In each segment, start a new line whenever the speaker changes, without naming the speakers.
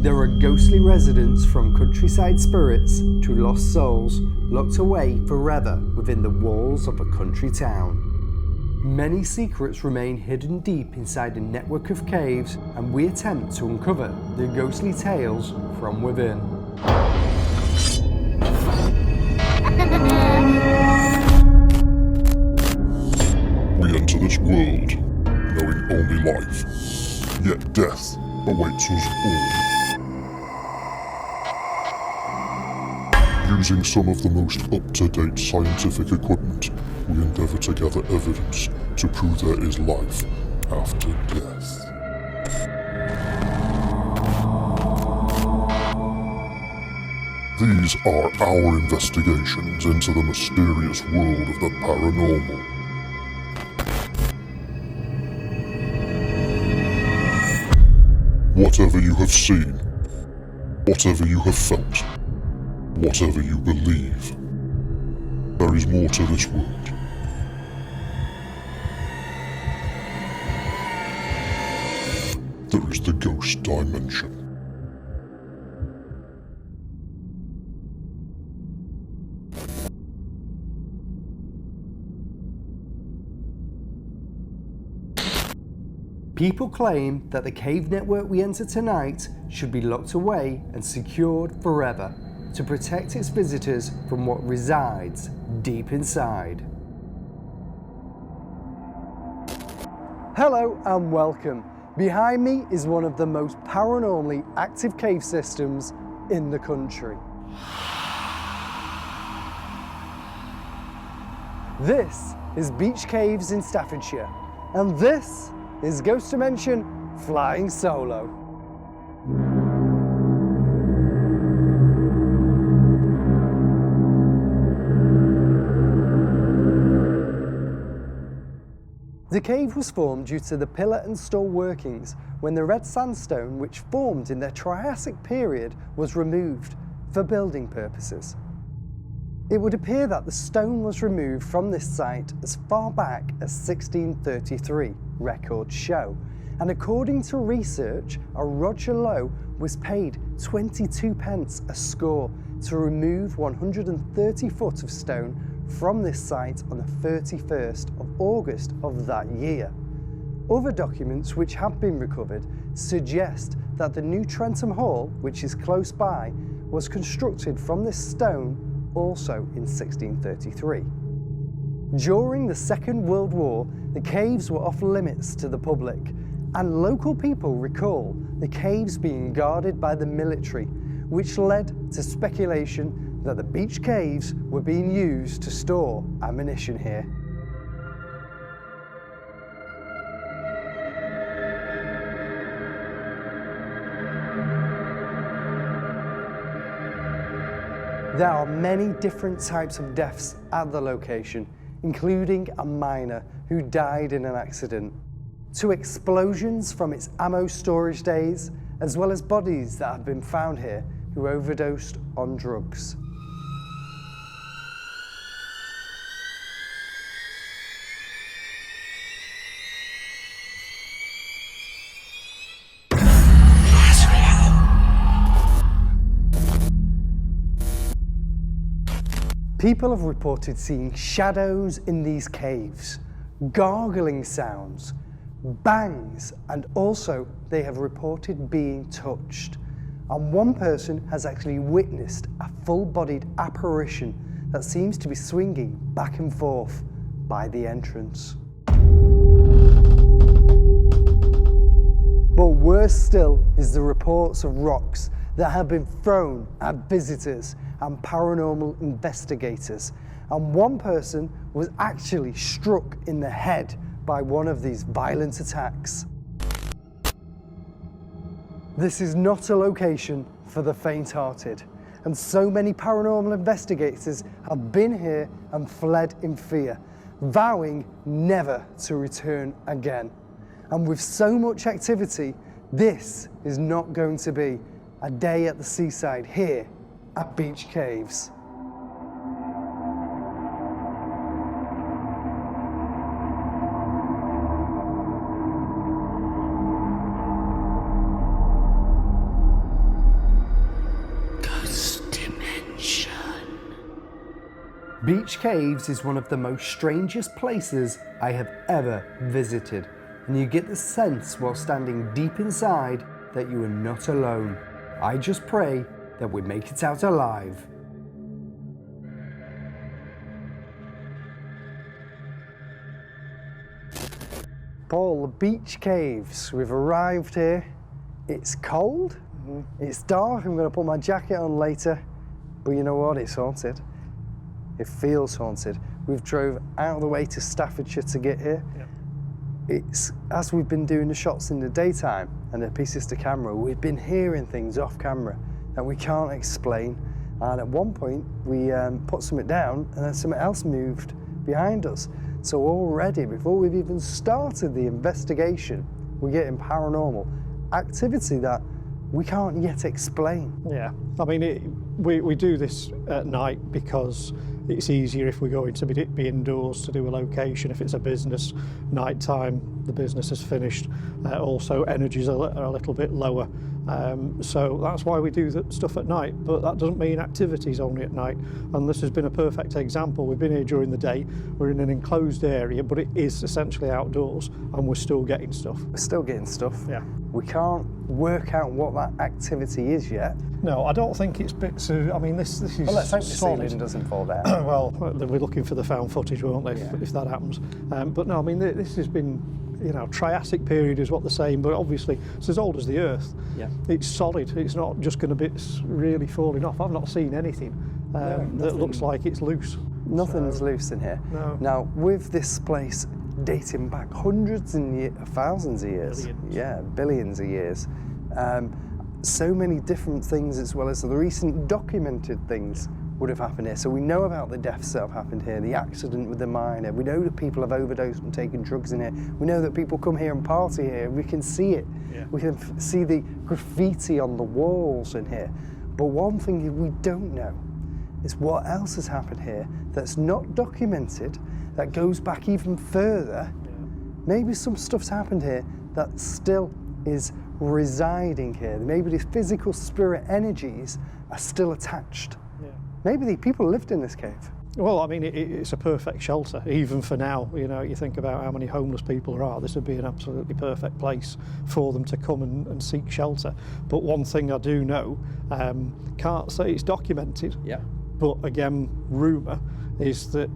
There are ghostly residents, from countryside spirits to lost souls, locked away forever within the walls of a country town. Many secrets remain hidden deep inside a network of caves, and we attempt to uncover the ghostly tales from within.
We enter this world knowing only life, yet death awaits us all. Using some of the most up-to-date scientific equipment, we endeavour to gather evidence to prove there is life after death. These are our investigations into the mysterious world of the paranormal. Whatever you have seen, whatever you have felt, whatever you believe, there is more to this world. There is the ghost dimension.
People claim that the cave network we enter tonight should be locked away and secured forever to protect its visitors from what resides deep inside. Hello and welcome. Behind me is one of the most paranormally active cave systems in the country. This is Beech Caves in Staffordshire, and this is Ghost Dimension flying solo. The cave was formed due to the pillar and stone workings when the red sandstone which formed in the Triassic period was removed for building purposes. It would appear that the stone was removed from this site as far back as 1633, records show, and according to research, a Roger Lowe was paid 22 pence a score to remove 130 foot of stone from this site on the 31st of August of that year. Other documents which have been recovered suggest that the new Trentham Hall, which is close by, was constructed from this stone also in 1633. During the Second World War, the caves were off limits to the public, and local people recall the caves being guarded by the military, which led to speculation that the Beech Caves were being used to store ammunition here. There are many different types of deaths at the location, including a miner who died in an accident, to explosions from its ammo storage days, as well as bodies that have been found here who overdosed on drugs. People have reported seeing shadows in these caves, gargling sounds, bangs, and also they have reported being touched. And one person has actually witnessed a full-bodied apparition that seems to be swinging back and forth by the entrance. But worse still is the reports of rocks that have been thrown at visitors and paranormal investigators, and one person was actually struck in the head by one of these violent attacks. This is not a location for the faint-hearted, and so many paranormal investigators have been here and fled in fear, vowing never to return again. And with so much activity, this is not going to be a day at the seaside here at Beech Caves. Beech Caves is one of the most strangest places I have ever visited, and you get the sense while standing deep inside that you are not alone. I just pray that we make it out alive. Paul, the Beech Caves, we've arrived here. It's cold, it's dark, I'm going to put my jacket on later, but you know what, it's haunted. It feels haunted. We've drove out of the way to Staffordshire to get here. Yeah. It's, as we've been doing the shots in the daytime and the pieces to camera, we've been hearing things off camera that we can't explain. And at one point, we put something down and then something else moved behind us. So already, before we've even started the investigation, we're getting paranormal activity that we can't yet explain.
Yeah, I mean, we do this at night because it's easier if we're going to be indoors to do a location. If it's a business, night time, the business is finished. Also, energies are a little bit lower. So that's why we do the stuff at night, but that doesn't mean activity's only at night. And this has been a perfect example. We've been here during the day, we're in an enclosed area, but it is essentially outdoors, and we're still getting stuff.
We're still getting stuff.
Yeah.
We can't work out what that activity is yet.
No, I don't think it's bits of, I mean, this is
Well, let's hope the
solid.
ceiling doesn't fall down.
Well, they'll be looking for the found footage, won't they, if that happens. But no, I mean, this has been, you know, Triassic period is what they're saying, but obviously it's as old as the Earth. Yeah. It's solid. It's not just going to be really falling off. I've not seen anything that looks like it's loose.
Nothing's loose in here.
No.
Now, with this place dating back hundreds and thousands of years.
Billions.
Yeah, billions of years. So many different things, as well as the recent documented things, would have happened here. So we know about the deaths that have happened here, the accident with the miner. We know that people have overdosed and taken drugs in here. We know that people come here and party here. We can see it. Yeah. We can see the graffiti on the walls in here. But one thing we don't know is what else has happened here that's not documented, that goes back even further. Yeah. Maybe some stuff's happened here that still is residing here. Maybe the physical spirit energies are still attached. Yeah. Maybe the people lived in this cave.
Well, I mean, it's a perfect shelter, even for now. You know, you think about how many homeless people there are, this would be an absolutely perfect place for them to come and seek shelter. But one thing I do know, can't say it's documented, but again, rumour is that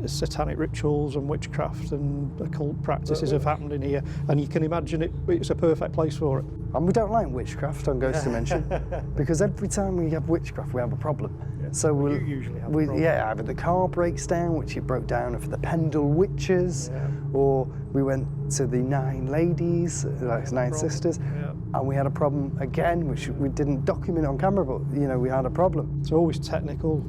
satanic rituals and witchcraft and occult practices have happened in here, and you can imagine it's a perfect place for it.
And we don't like witchcraft on Ghost Dimension, because every time we have witchcraft, we have a problem. Yeah. So
you usually have a problem.
Yeah, either the car breaks down, which it broke down for the Pendle Witches, or we went to the 9 ladies, like 9 sisters, and we had a problem again, which we didn't document on camera, but you know, we had a problem.
It's always technical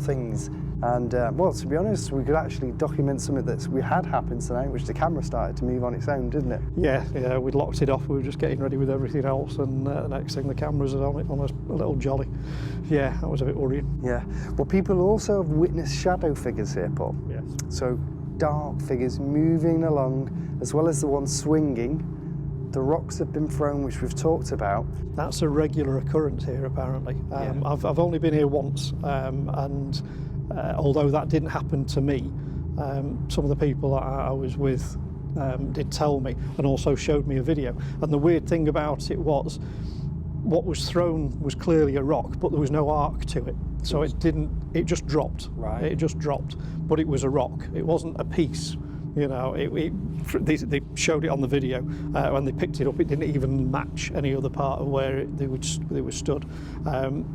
things. And well, to be honest, we could actually document something that we had happened tonight, which the camera started to move on its own, didn't it?
Yeah, we'd locked it off. We were just getting ready with everything else, and the next thing, the cameras are on it on a little jolly. Yeah, that was a bit worrying.
Yeah. Well, people also have witnessed shadow figures here, Paul.
Yes.
So dark figures moving along, as well as the one swinging. The rocks have been thrown, which we've talked about.
That's a regular occurrence here, apparently. I've only been here once, and although that didn't happen to me, some of the people that I was with did tell me, and also showed me a video. And the weird thing about it was, what was thrown was clearly a rock, but there was no arc to it. So it just dropped. Right. It just dropped, but it was a rock. It wasn't a piece. You know, they showed it on the video. When they picked it up, it didn't even match any other part of where they were stood.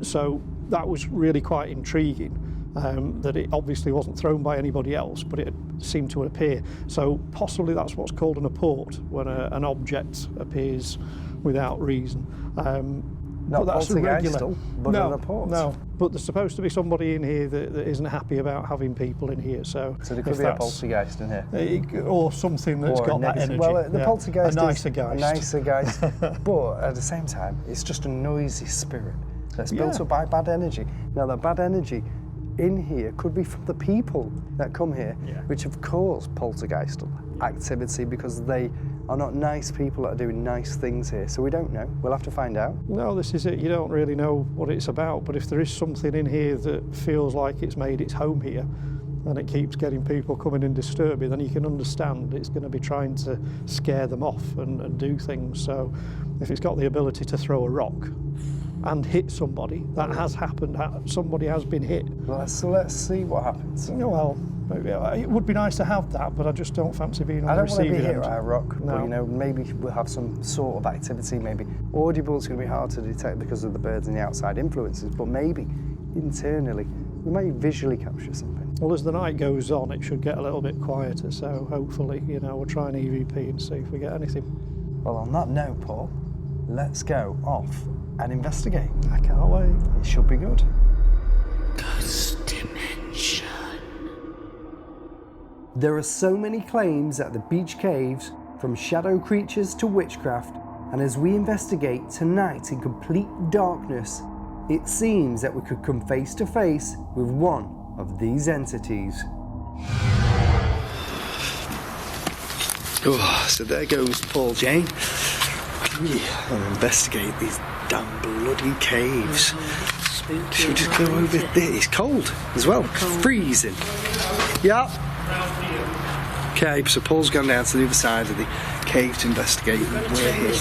So that was really quite intriguing, that it obviously wasn't thrown by anybody else, but it seemed to appear. So possibly that's what's called an apport, when an object appears without reason.
Not that's regular, but an apport.
No, but there's supposed to be somebody in here that isn't happy about having people in here. So
there could be a poltergeist in here,
or something that's got that energy.
Well, the poltergeist
a nicer
geist, but at the same time, it's just a noisy spirit that's built up by bad energy. Now, that bad energy in here could be from the people that come here, which have caused poltergeistal activity, because they are not nice people that are doing nice things here, so we don't know. We'll have to find out.
No, this is it. You don't really know what it's about, but if there is something in here that feels like it's made its home here, and it keeps getting people coming and disturbing, then you can understand it's going to be trying to scare them off and do things. So if it's got the ability to throw a rock and hit somebody, that has happened. Somebody has been hit.
So let's see what happens.
Well, it would be nice to have that, but I just don't fancy being on
I
the
don't want to
receiving
be
end.
hit by a rock,
No.
but you know, maybe we'll have some sort of activity. Maybe audible's going to be hard to detect because of the birds and the outside influences, but maybe internally we might visually capture something.
Well, as the night goes on, it should get a little bit quieter, so hopefully, you know, we'll try an EVP and see if we get anything.
Well, on that note, Paul, let's go off and investigate.
I can't wait.
It should be good.
Ghost Dimension.
There are so many claims at the Beech Caves, from shadow creatures to witchcraft, and as we investigate tonight in complete darkness, it seems that we could come face to face with one of these entities.
Oh, so there goes Paul Jane. I'll investigate these damn bloody caves. Should we just go over there? It's cold as well. Freezing. Yeah. Okay, so Paul's gone down to the other side of the cave to investigate. We're here.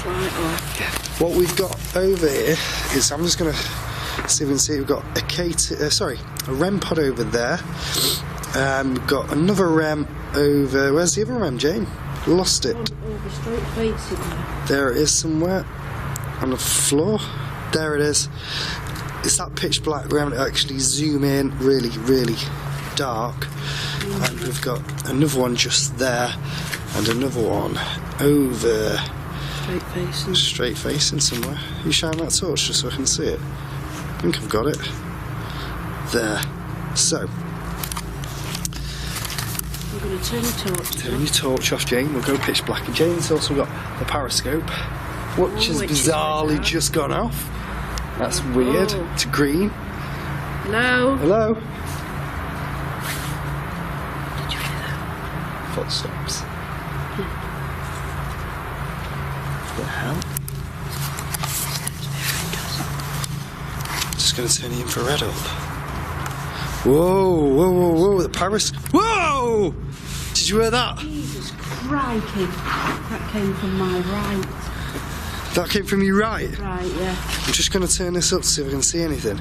Yeah. What we've got over here is, I'm just going to see if we can see, we've got a REM pod over there. We've got another REM over, where's the other REM, Jane? Lost it.
Over straight facing there.
There it is somewhere on the floor. There it is. It's that pitch black. We're having to actually zoom in really, really dark. And we've got another one just there, and another one over. Straight facing somewhere. You shine that torch just so I can see it. I think I've got it. There. So.
I'm going to turn the torch off.
Turn your torch off, Jane. We'll go pitch black. And Jane's also got the periscope, which has bizarrely just gone off. That's weird.
Oh.
It's green.
Hello?
Hello?
Did you hear that?
Footsteps. What the hell? Just going to turn the infrared up. Whoa, whoa, whoa, whoa, the periscope. Whoa! Did you hear that?
Jesus crikey. That came from my right.
That came from your right?
Right, yeah.
I'm just going to turn this up to see if I can see anything.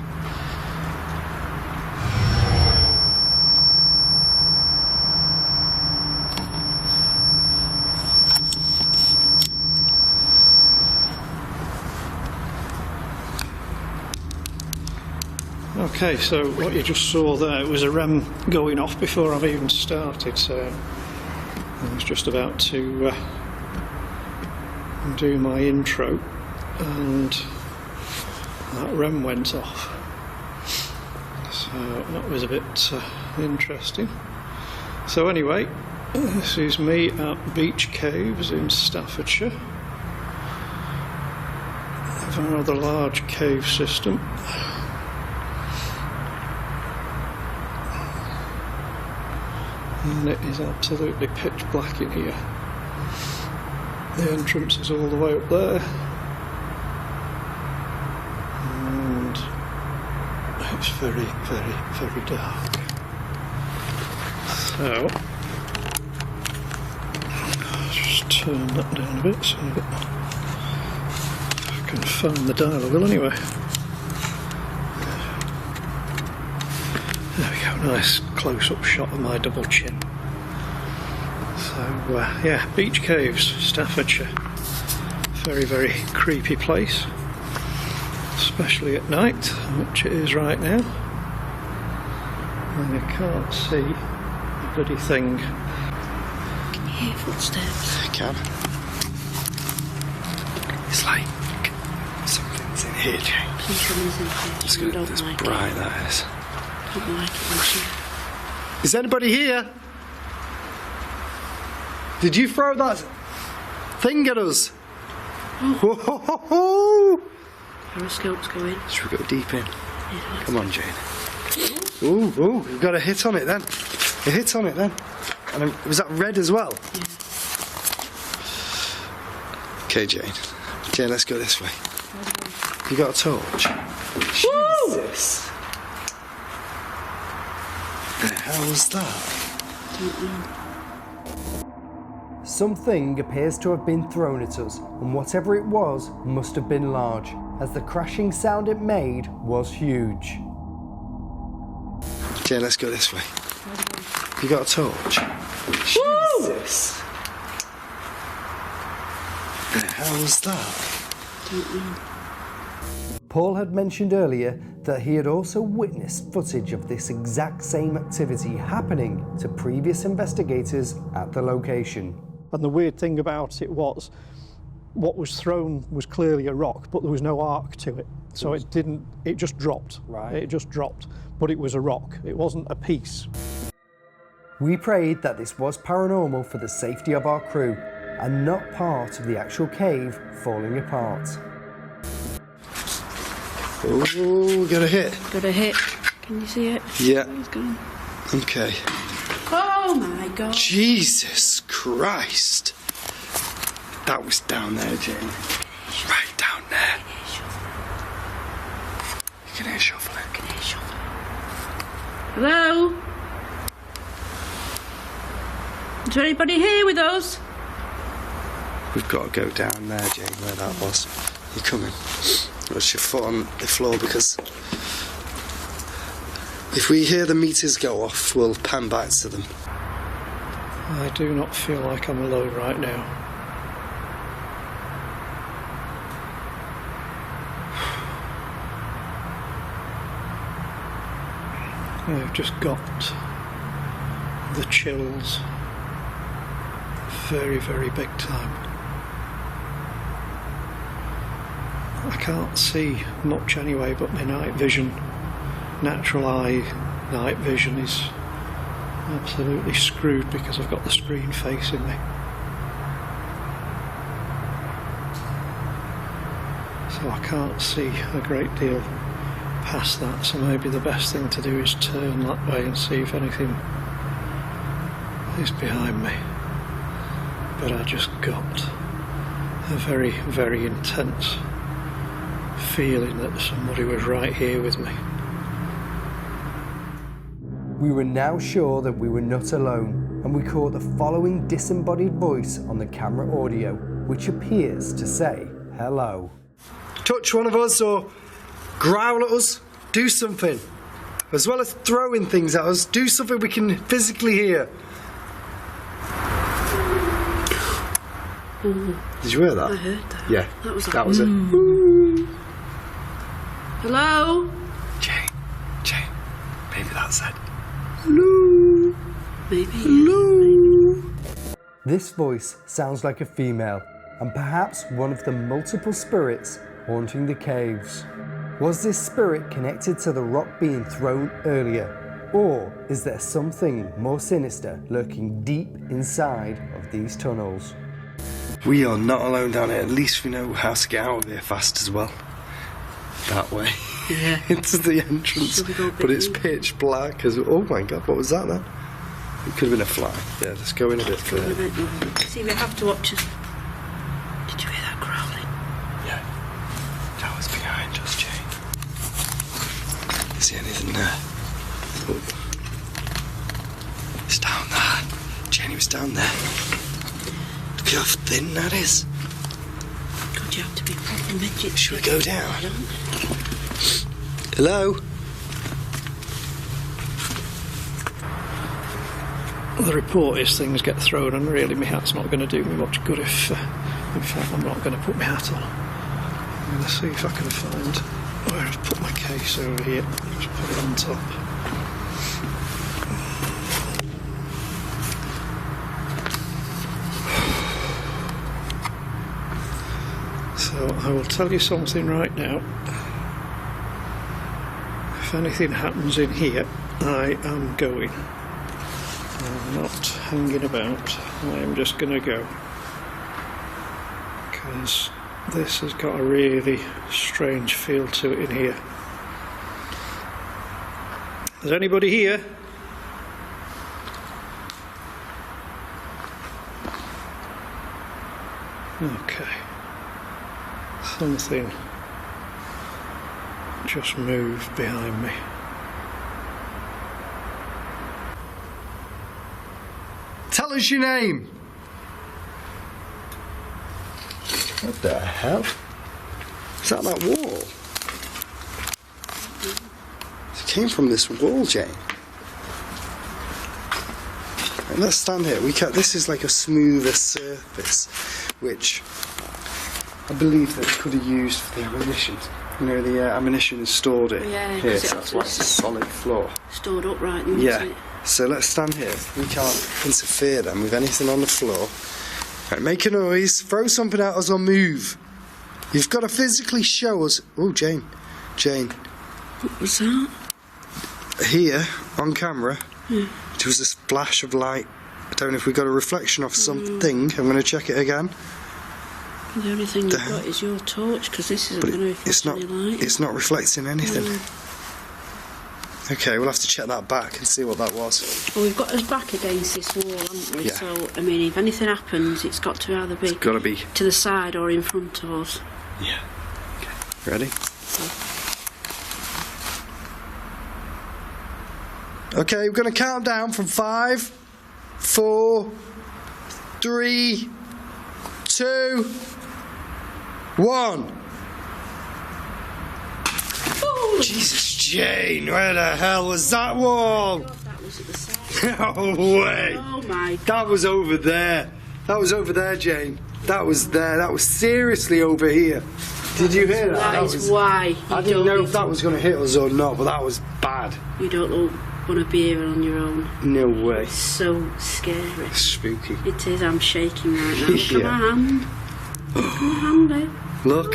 Okay, so what you just saw there was a REM going off before I've even started, so I was just about to do my intro and that REM went off. So that was a bit interesting. So anyway, this is me at Beech Caves in Staffordshire. A rather large cave system. And it is absolutely pitch black in here. The entrance is all the way up there. And it's very, very, very dark. So, I'll just turn that down a bit so I can find the dial wheel anyway. There we go, nice close-up shot of my double chin. So, yeah, Beech Caves, Staffordshire. Very, very creepy place, especially at night, which it is right now. And you can't see a bloody thing.
Can you hear footsteps?
I can. It's like something's in here, Jane.
Something's in here.
It's
I
good.
don't
It's
like
bright,
it.
that is.
I don't like it when she...
Is anybody here? Did you throw that thing at us? Whoa!
Periscope's going.
Should we go deep in?
Yeah,
Come on, Jane. Ooh, ooh, we've got a hit on it then. A hit on it then. And was that red as well?
Yeah.
Okay, Jane. Jane, let's go this way. You got a torch? Jesus. The hell was that?
Don't know.
Something appears to have been thrown at us, and whatever it was must have been large, as the crashing sound it made was huge.
Jane, let's go this way. You got a torch? Jesus. The hell was that?
Don't know.
Paul had mentioned earlier that he had also witnessed footage of this exact same activity happening to previous investigators at the location.
And the weird thing about it was, what was thrown was clearly a rock, but there was no arc to it. So it just dropped.
Right.
It just dropped. But it was a rock. It wasn't a piece.
We prayed that this was paranormal for the safety of our crew and not part of the actual cave falling apart.
Oh, got a hit.
Got a hit. Can you see it?
Yeah.
It's gone.
Okay.
Oh my God.
Jesus Christ. That was down there, Jane. Right down there. You can hear shuffling.
Hello? Is there anybody here with us?
We've got to go down there, Jane, where that was. You coming? What's your foot on the floor? Because if we hear the meters go off, we'll pan back to them.
I do not feel like I'm alone right now. I've just got the chills. Very, very big time. I can't see much anyway, but my night vision, natural eye night vision is absolutely screwed because I've got the screen facing me. So I can't see a great deal past that, so maybe the best thing to do is turn that way and see if anything is behind me. But I just got a very, very intense feeling that somebody was right here with me.
We were now sure that we were not alone, and we caught the following disembodied voice on the camera audio, which appears to say hello.
Touch one of us or growl at us, do something. As well as throwing things at us, do something we can physically hear. Did you hear that?
I heard that.
Yeah,
That was
it.
Hello?
Jane, maybe that's it.
Hello.
Maybe.
Hello. This voice sounds like a female, and perhaps one of the multiple spirits haunting the caves. Was this spirit connected to the rock being thrown earlier, or is there something more sinister lurking deep inside of these tunnels?
We are not alone down here. At least we know how to get out of here fast as well. That way.
Yeah.
Into the entrance.
Should we go a bit
But it's
deep?
pitch black. Oh my God, what was that then? It could have been a fly. Yeah, let's go in a bit further.
See, we have to watch us. Did you hear that growling?
Yeah. That was behind us, Jane. See anything there? Oh. It's down there. Jane, it was down there. Look how thin that is.
God, you have to be proper midget.
Should we go down? Hello?
The report is things get thrown, and really my hat's not going to do me much good if, in fact, I'm not going to put my hat on. I'm going to see if I can find where I've put my case over here. Just put it on top. So I will tell you something right now. If anything happens in here, I am going. I'm not hanging about. I am just going to go. Because this has got a really strange feel to it in here. Is anybody here? Okay. Something just moved behind me.
Tell us your name. What the hell? Is that wall? It came from this wall, Jane. Right, let's stand here. This is like a smoother surface, which I believe that we could have used for the ammunition. You know, the ammunition is stored here.
Yeah,
Here, so that's why it's a solid floor.
Stored upright, isn't
Yeah.
it?
So let's stand here. We can't interfere then with anything on the floor. Right, make a noise, throw something at us or move. You've got to physically show us. Oh, Jane.
What was that?
Here, on camera, there was this flash of light. I don't know if we got a reflection of something. I'm going to check it again.
The only thing you've got is your torch, because this isn't
But
going to reflect any light.
it's not reflecting anything. Okay, we'll have to check that back and see what that was.
Well, we've got us back against this wall, haven't we?
Yeah.
So, I mean, if anything happens, it's got to either be
It's got to be.
to the side or in front of us.
Yeah. Okay. Ready? Okay, we're going to count down from 5, 4, 3, 2, 1.
Oh,
Jesus, Jane, where the hell was that wall?
God, that was at the side.
No way.
Oh my God.
That was over there. That was over there, Jane. That was there. That was seriously over here. Did you hear that?
That is why.
I didn't know if that was going to hit us or not, but that was bad.
You don't want to be here on your own.
No way.
It's so scary.
Spooky.
It is. I'm shaking right now. Look at
Yeah.
my hand. Look at my hand, babe.
Look.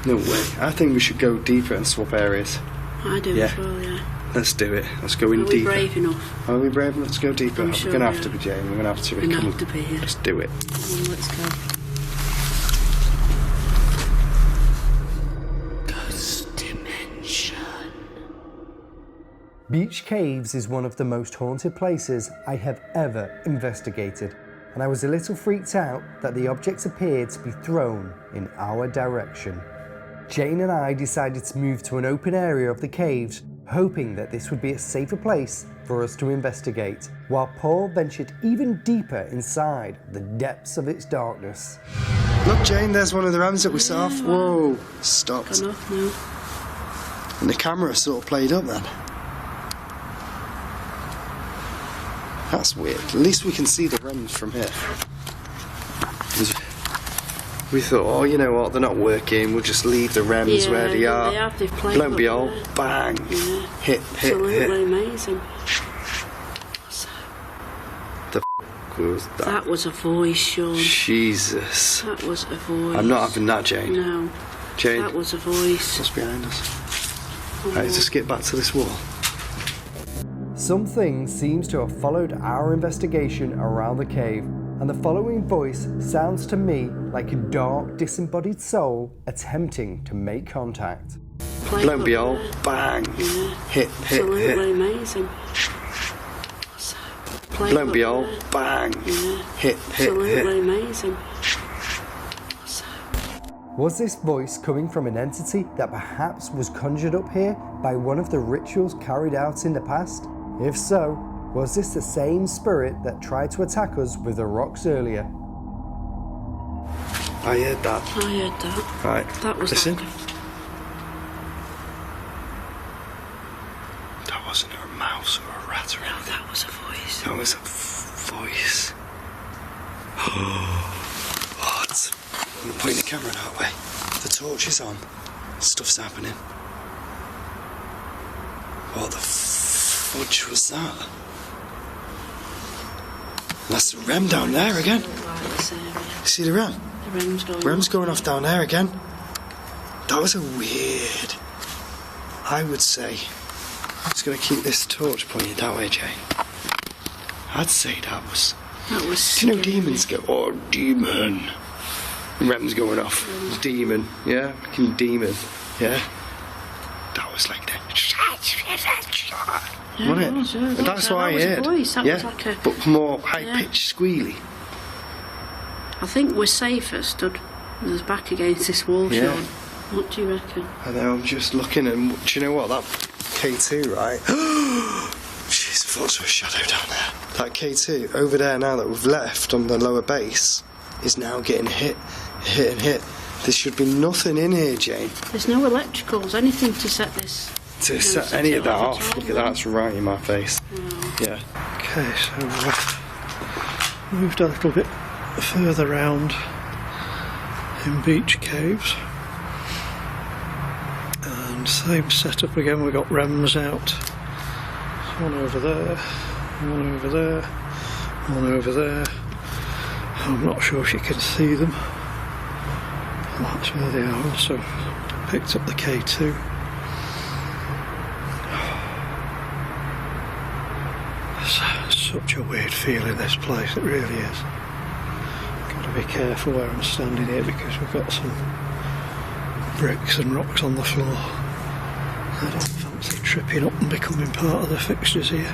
No way. I think we should go deeper and swap areas.
I do
Yeah.
as well, yeah.
Let's do it. Let's go in
Are we
deeper.
brave enough?
Are we brave enough to go deeper?
I'm
We're
sure
going to
we
have to
are.
be, Jane. We're going to have to be.
We're going to
Come
have to
on.
be here.
Let's do it.
Come on, let's go.
Beech Caves is one of the most haunted places I have ever investigated, and I was a little freaked out that the objects appeared to be thrown in our direction. Jane and I decided to move to an open area of the caves, hoping that this would be a safer place for us to investigate, while Paul ventured even deeper inside the depths of its darkness.
Look, Jane, there's one of the rams that we saw.
Yeah,
Whoa, stopped.
Gone off now.
And the camera sort of played up then. That's weird. At least we can see the rams from here. We thought, oh, you know what, they're not working, we'll just leave the rems
Yeah,
where they are.
they have, they've played
Lo and
up
behold,
there.
bang,
Yeah.
hit.
Absolutely amazing.
The was that?
That was a voice, Sean.
Jesus.
That was a voice.
I'm not having that, Jane.
No.
Jane,
That was a voice.
what's behind us? Right, let's just get back to this wall.
Something seems to have followed our investigation around the cave, and the following voice sounds to me like a dark, disembodied soul attempting to make contact.
Played
Lo and
up
behold,
there.
bang,
Yeah.
hit.
Absolutely amazing. Played
Lo and
up
behold,
there.
bang,
Yeah.
hit.
Absolutely amazing.
Was this voice coming from an entity that perhaps was conjured up here by one of the rituals carried out in the past? If so, was this the same spirit that tried to attack us with the rocks earlier?
I heard that.
I heard that.
Right,
That was
listen.
like
That wasn't a mouse or a rat or anything.
that was a voice.
That was a voice. What? I'm pointing the camera that way. The torch is on. Stuff's happening. What the fudge was that? That's the rem down there again.
Like this area.
See the rem?
The rem's going.
Rem's going off down there again. That was a weird. I would say. I'm just going to keep this torch pointed that way, Jane. I'd say that was.
That was.
Do you know
scary.
demons go, oh, demon? Rem's going off. Demon, yeah? Fucking demon, yeah? That was like the.
Yeah,
Wasn't
it was, yeah, it was.
That's
That
what I
was a
heard.
voice, that
yeah?
was like a-
But more high pitched squealy.
I think we're safer stood There's back against this wall,
Yeah.
Sean. What do you reckon?
I know, I'm just looking, and do you know what? That K2, right? Jeez, I thought there was a shadow down there. That K2 over there now that we've left on the lower base is now getting hit. There should be nothing in here, Jane.
There's no electricals, anything to set this.
To set any of that off. Look at that, it's right in my face. Yeah.
Okay, so moved a little bit further round in Beech Caves. And same setup again, we've got REMs out. One over there, one over there, one over there. I'm not sure if you can see them. That's where they are. Also picked up the K2. Such a weird feeling, this place, it really is. Got to be careful where I'm standing here because we've got some bricks and rocks on the floor. I don't fancy tripping up and becoming part of the fixtures here.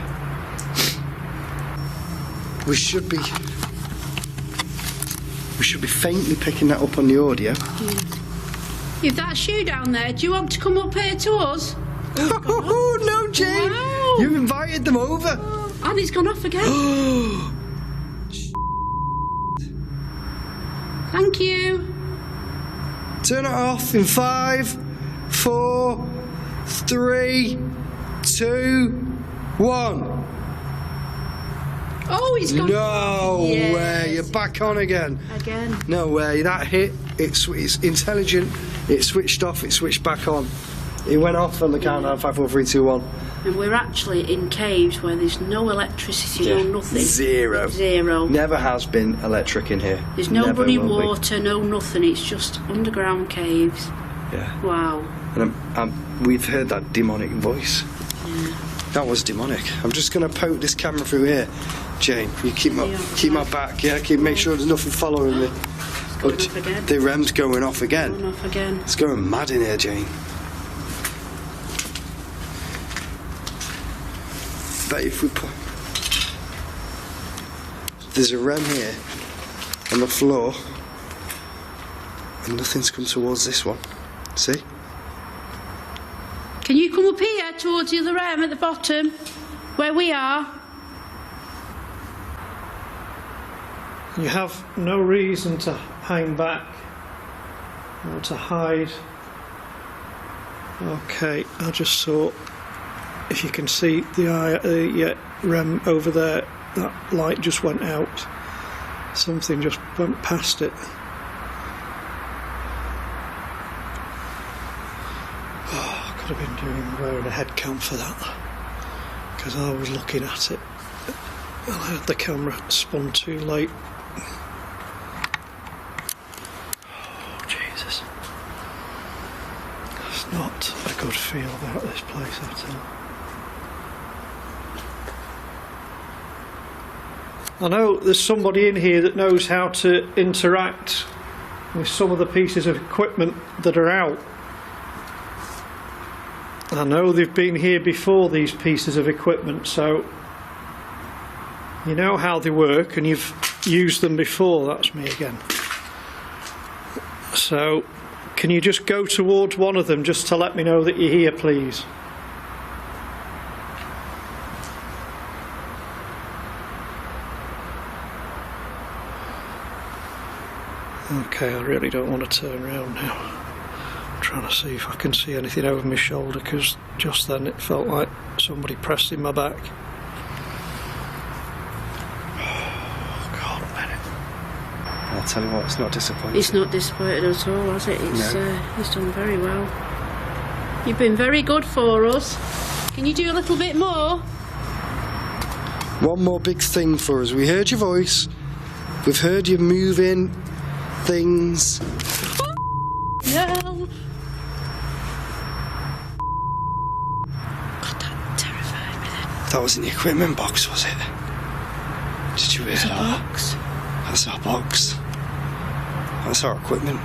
We should be faintly picking that up on the audio.
If that's you down there, do you want to come up here to us?
Oh no, Jane!
Wow.
You invited them over.
And it's gone off again. Thank you.
Turn it off in 5, 4, 3, 2, 1.
Oh, it's gone.
No
Yes.
way! You're back on again.
Again.
No way! That hit. It's intelligent. It switched off. It switched back on. It went off on the countdown. 5, 4, 3, 2, 1.
And we're actually in caves where there's no electricity, no nothing.
Zero.
Zero.
Never has been electric in here.
There's no
Never
running
will be.
water, no nothing. It's just underground caves.
Yeah.
Wow.
And we've heard that demonic voice.
Yeah.
That was demonic. I'm just going to poke this camera through here. Jane, you keep my back. Yeah, make sure there's nothing following me.
Going off again.
The REM's going off again.
Going off again.
It's going mad in here, Jane. Bet if we put... There's a REM here on the floor and nothing's come towards this one. See?
Can you come up here towards the other end at the bottom, where we are?
You have no reason to hang back or to hide. Okay, I just saw, if you can see the REM over there, that light just went out. Something just went past it. Oh, I could have been wearing a head cam for that, because I was looking at it and I had the camera spun too late. Oh, Jesus. That's not a good feel about this place at all. I know there's somebody in here that knows how to interact with some of the pieces of equipment that are out. I know they've been here before, these pieces of equipment, so you know how they work and you've used them before. That's me again. So can you just go towards one of them just to let me know that you're here, please? Okay, I really don't want to turn around now. I'm trying to see if I can see anything over my shoulder, because just then it felt like somebody pressing my back. Oh, God, a minute.
I'll tell you what, it's not disappointing.
It's not disappointed at all, has it? It's done very well. You've been very good for us. Can you do a little bit more?
One more big thing for us. We heard your voice. We've heard you moving things.
No. God, that terrified me then.
That was in the equipment box, was it? Did you hear
It's a
that?
box.
That's our box. That's our equipment.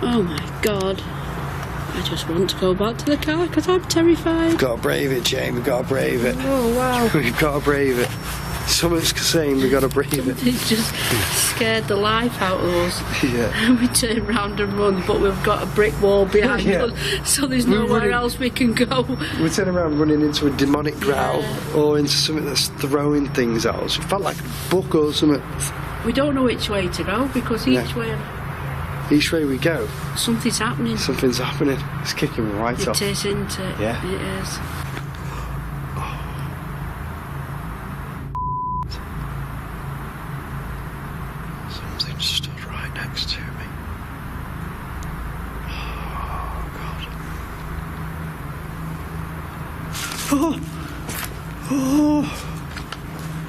Oh my God. I just want to go back to the car because I'm terrified.
We've got to brave it, Jane. We've got to brave it.
Oh wow.
We've got to brave it. Someone's saying we got to breathe it.
It just scared the life out of us.
Yeah.
We turn round and run, but we've got a brick wall behind
Yeah.
us, so there's
We're
nowhere
running-
else we can go.
We turn around running into a demonic growl or into something that's throwing things at us. It felt like a book or something.
We don't know which way to go because each way
we go,
something's happening.
something's happening. It's kicking me right off.
It is, isn't it?
Yeah.
It is.
Something stood right next to me. Oh, God. Oh.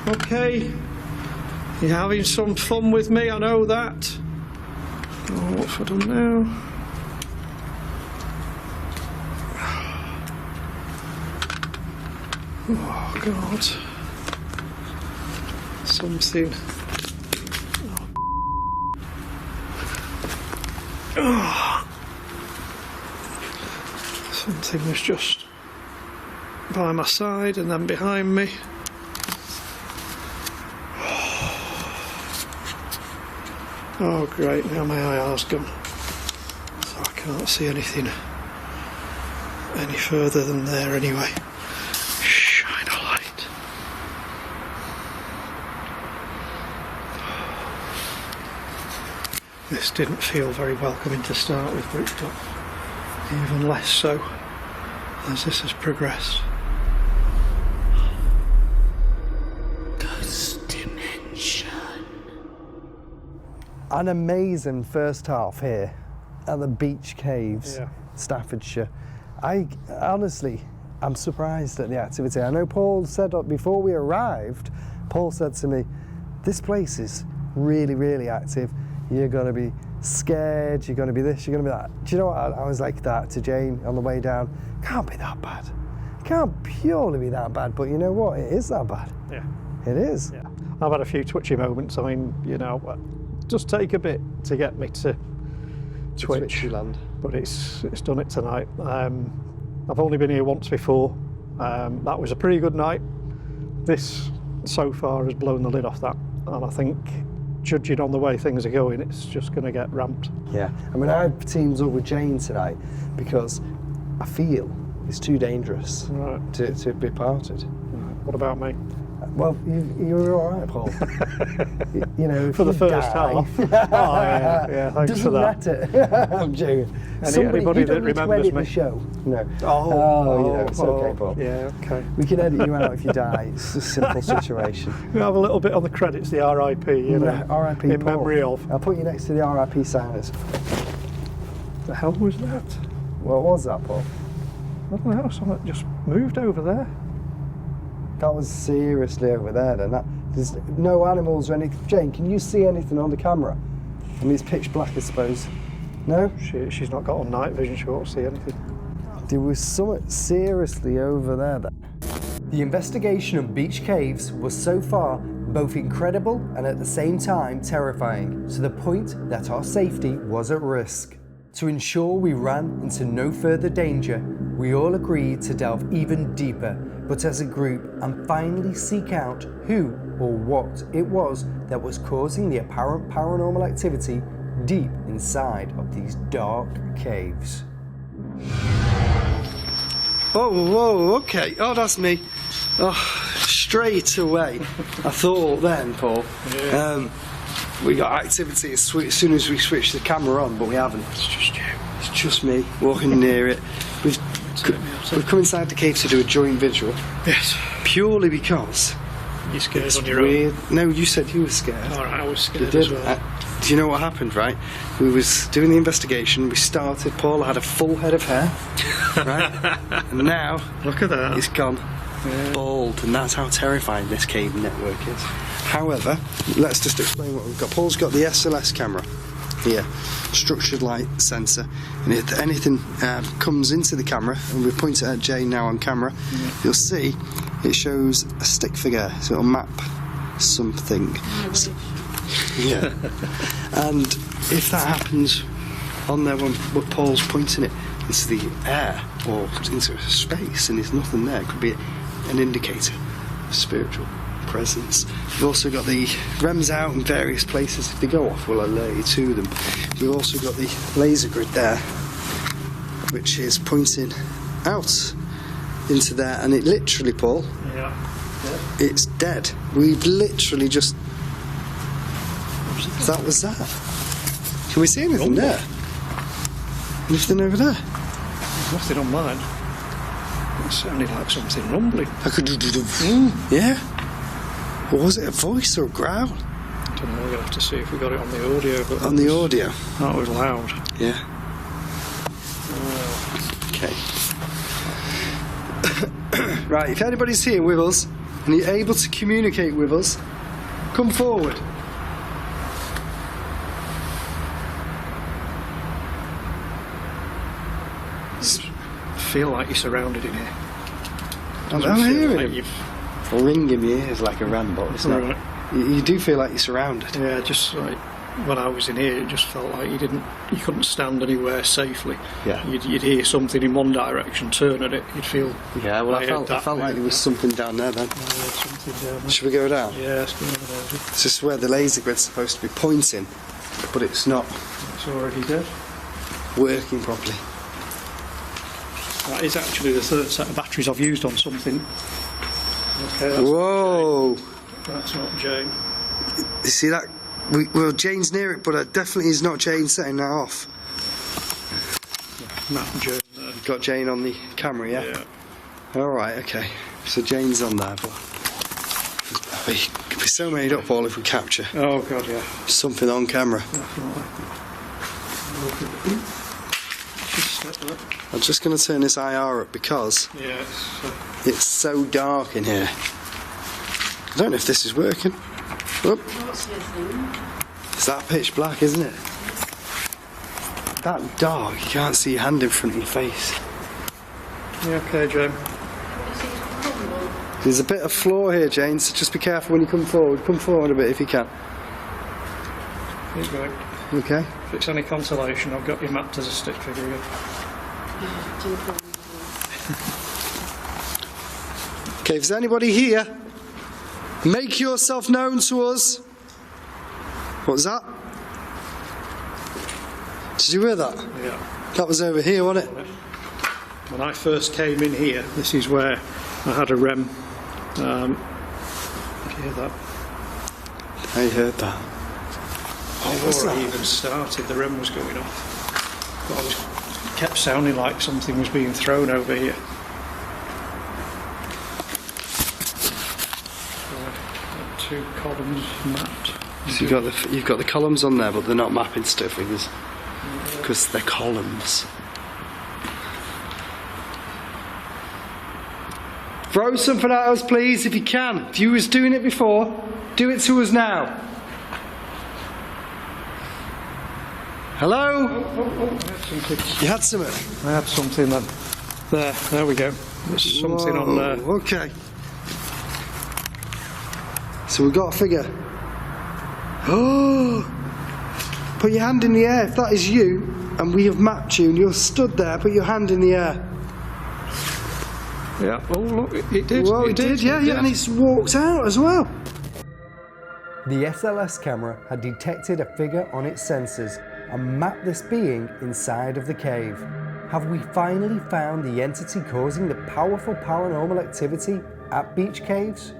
Okay. You're having some fun with me, I know that. Oh, what have I done now? Oh, God. Something. Something was just by my side and then behind me. Oh great, now my IR's gone. So I can't see anything any further than there anyway. Shine a light. This didn't feel very welcoming to start with, but it's got even less so as this has progressed.
Ghost dimension.
An amazing first half here at the Beech Caves,
Yeah.
Staffordshire. I'm surprised at the activity. I know Paul said before we arrived, Paul said to me, this place is really, really active. You're going to be scared, you're going to be this, you're going to be that. Do you know what? I was like that to Jane on the way down. Can't be that bad. It can't purely be that bad, but you know what? It is that bad.
Yeah.
It is.
Yeah. I've had a few twitchy moments. I mean, you know, just take a bit to get me to twitch.
Twitchy land.
But it's done it tonight. I've only been here once before. That was a pretty good night. This so far has blown the lid off that, and I think, judging on the way things are going, it's just going to get ramped.
Yeah. I mean, I teamed up with Jane tonight because I feel it's too dangerous
Right.
to be parted.
What about me?
Well, you're all right, Paul. you know, if
For the
you
first
die,
half. Oh, yeah, thanks
doesn't
for that.
matter. I'm joking.
Anybody
you
that
don't need to
remembers
edit
me.
the show. No.
Oh,
it's okay, Paul.
Yeah, okay.
We can edit you out if you die. It's a simple situation.
We have a little bit on the credits, the RIP, you know,
R.I.P.
in
Paul.
memory of.
I'll put you next to the R.I.P. signers.
The hell was that?
What was that, Paul?
I don't know, something just moved over there.
That was seriously over there, then. There's no animals or anything. Jane, can you see anything on the camera? I mean, it's pitch black, I suppose. No?
She's not got on night vision, she won't see anything.
There was something seriously over there. The investigation of Beech Caves was so far both incredible and at the same time terrifying, to the point that our safety was at risk. To ensure we ran into no further danger, we all agreed to delve even deeper, but as a group, and finally seek out who or what it was that was causing the apparent paranormal activity deep inside of these dark caves.
Oh, okay. Oh, that's me. Oh, straight away. I thought then, Paul, we got activity as soon as we switched the camera on, but we haven't. It's just you. It's just me walking near it. We've come inside the cave to do a joint vigil.
Yes.
Purely because
You scared
it's
on your
weird. No, you said you were scared.
own? Alright, I was
You
scared
did.
as well.
Do you know what happened, right? We was doing the investigation, we started, Paul had a full head of hair, right? And now,
Look at that.
it's gone. Bald, and that's how terrifying this cave network is. However, let's just explain what we've got. Paul's got the SLS camera here, structured light sensor, and if anything comes into the camera, and we point it at Jay now on camera, you'll see it shows a stick figure, so it'll map something. Yeah. And if that happens on there when Paul's pointing it into the air or into space and there's nothing there, it could be an indicator of spiritual presence. We've also got the REMs out in various places. If they go off, we'll alert you to them. We've also got the laser grid there, which is pointing out into there, and it literally, Paul, it's dead. We've literally just... That was that. Can we see anything there? Anything over there?
There's nothing on mine. It sounded like something rumbling.
I could do yeah. Or was it a voice or a growl?
I don't know, we're going to have to see if we got it on the audio. But
On the audio?
That was loud.
Yeah. Okay. Right, if anybody's here with us and you're able to communicate with us, come forward.
I feel like you're surrounded in here.
I'm hearing him. Ringing my ears like a rambo. It's not.
Right.
You do feel like you're surrounded.
Yeah, just like when I was in here, it just felt like you couldn't stand anywhere safely.
Yeah.
You'd hear something in one direction, turn at it, you'd feel.
Yeah, well, I felt like there was something down there then.
Something down there.
Should we go down?
Yeah, let's go over there.
This is where the laser grid's supposed to be pointing, but it's not
It's already dead.
working properly.
That is actually the third set of batteries I've used on something. Okay, that's
Whoa!
not Jane. That's not Jane.
You see that? Well, Jane's near it, but it definitely is not Jane setting that off.
Not Jane there.
Got Jane on the camera, yeah?
Yeah.
Alright, okay. So Jane's on there, but we could be so made up all if we capture
Oh god, yeah.
something on camera.
Definitely.
I'm just going to turn this IR up because
Yeah,
it's so dark in here. I don't know if this is working. Whoop. It's that pitch black, isn't it? That dark, you can't see your hand in front of your face.
yeah, okay, Jane.
There's a bit of floor here, Jane, so just be careful when you come forward. Come forward a bit if you can.
Keep going.
Okay?
If it's any consolation, I've got you mapped as a stick figure again.
Okay, if there's anybody here, make yourself known to us. What was that? Did you hear that?
Yeah.
That was over here, wasn't it?
When I first came in here, this is where I had a REM. Did you hear that?
I heard that.
Before I even started, the REM was going off. But it kept sounding like something was being thrown over here. Two columns mapped.
So you've got the columns on there, but they're not mapping stuff because they're columns. Throw something at us, please, if you can. If you was doing it before, do it to us now. Hello?
I had something.
You had something?
I had something then. There we go. There's something on there.
Okay. So we've got a figure. Oh! Put your hand in the air if that is you, and we have mapped you, and you're stood there. Put your hand in the air.
Yeah. Oh look, it did.
Well, it did, yeah, and it's walked out as well.
The SLS camera had detected a figure on its sensors and mapped this being inside of the cave. Have we finally found the entity causing the powerful paranormal activity at Beech Caves?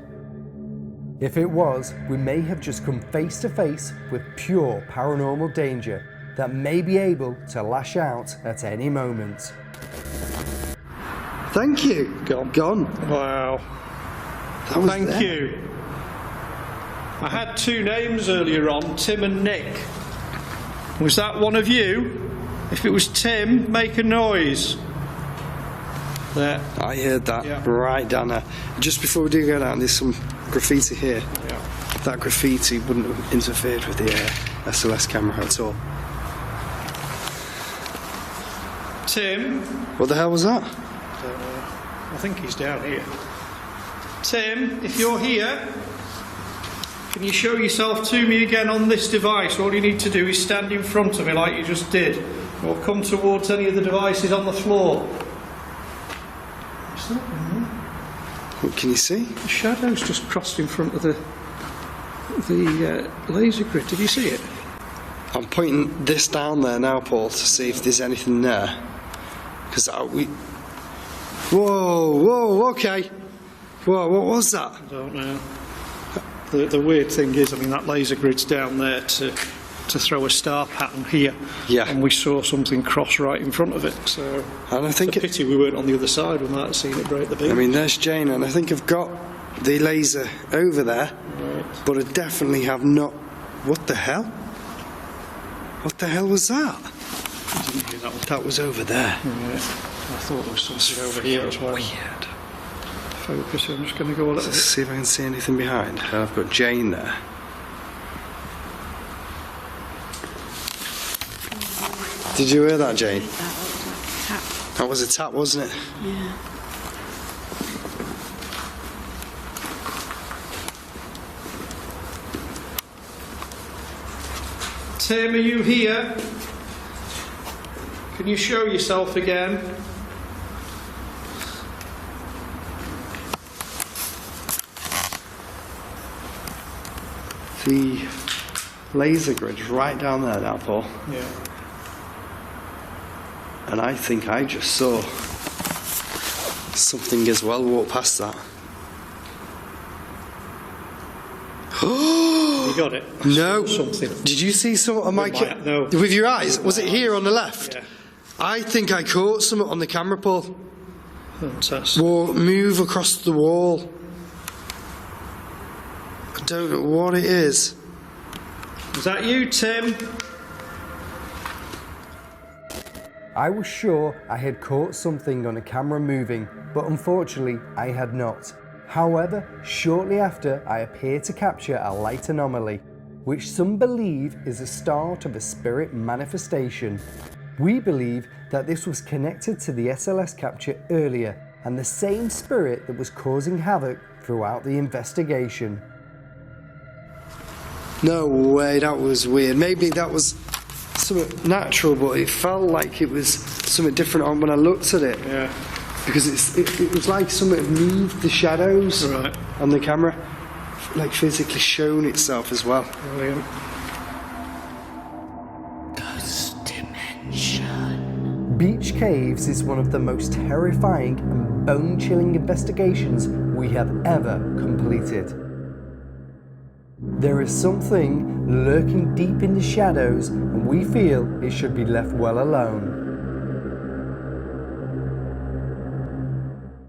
If it was, we may have just come face to face with pure paranormal danger that may be able to lash out at any moment.
Thank you. Gone.
Wow.
That was
Thank
there.
you. I had two names earlier on, Tim and Nick. Was that one of you? If it was Tim, make a noise. There.
I heard that
Yeah.
right down there. Just before we do go down, there's some graffiti here.
Yeah.
That graffiti wouldn't have interfered with the SLS camera at all.
Tim?
What the hell was that?
I think he's down here. Tim, if you're here, can you show yourself to me again on this device? All you need to do is stand in front of me like you just did, or come towards any of the devices on the floor.
What can you see?
The shadow's just crossed in front of the laser grid. Did you see it?
I'm pointing this down there now, Paul, to see if there's anything there. Because we... Whoa, okay. Whoa, what was that?
I don't know. The weird thing is, I mean, that laser grid's down there to throw a star pattern here.
Yeah.
And we saw something cross right in front of it. So
And I think
it's a pity we weren't on the other side. We might have seen it break the beam.
I mean, there's Jane, and I think I've got the laser over there,
Right.
but I definitely have not... What the hell? What the hell was that?
I didn't hear that one.
That was over there.
Right. I thought there was something over here as well.
Weird.
Focus. I'm just going to go a little
Let's
bit.
see if I can see anything behind. I've got Jane there. Did you hear that, Jane? That was a tap, wasn't it?
Yeah.
Tim, are you here? Can you show yourself again?
The laser grid's right down there now, Paul.
Yeah.
And I think I just saw something as well walk past that.
You got it? I
No.
saw something.
Did you see something on my
No.
with your eyes? Was it here on the left?
Yeah.
I think I caught something on the camera, Paul.
Fantastic.
Move across the wall. I don't know what it is.
Is that you, Tim?
I was sure I had caught something on a camera moving, but unfortunately I had not. However, shortly after, I appeared to capture a light anomaly, which some believe is the start of a spirit manifestation. We believe that this was connected to the SLS capture earlier and the same spirit that was causing havoc throughout the investigation.
No way, that was weird. Maybe that was something natural, but it felt like it was something different when I looked at it.
Yeah.
Because it was like something had moved the shadows
Right.
on the camera, like physically shown itself as well.
Brilliant.
Beech Caves is one of the most terrifying and bone-chilling investigations we have ever completed. There is something lurking deep in the shadows, and we feel it should be left well alone.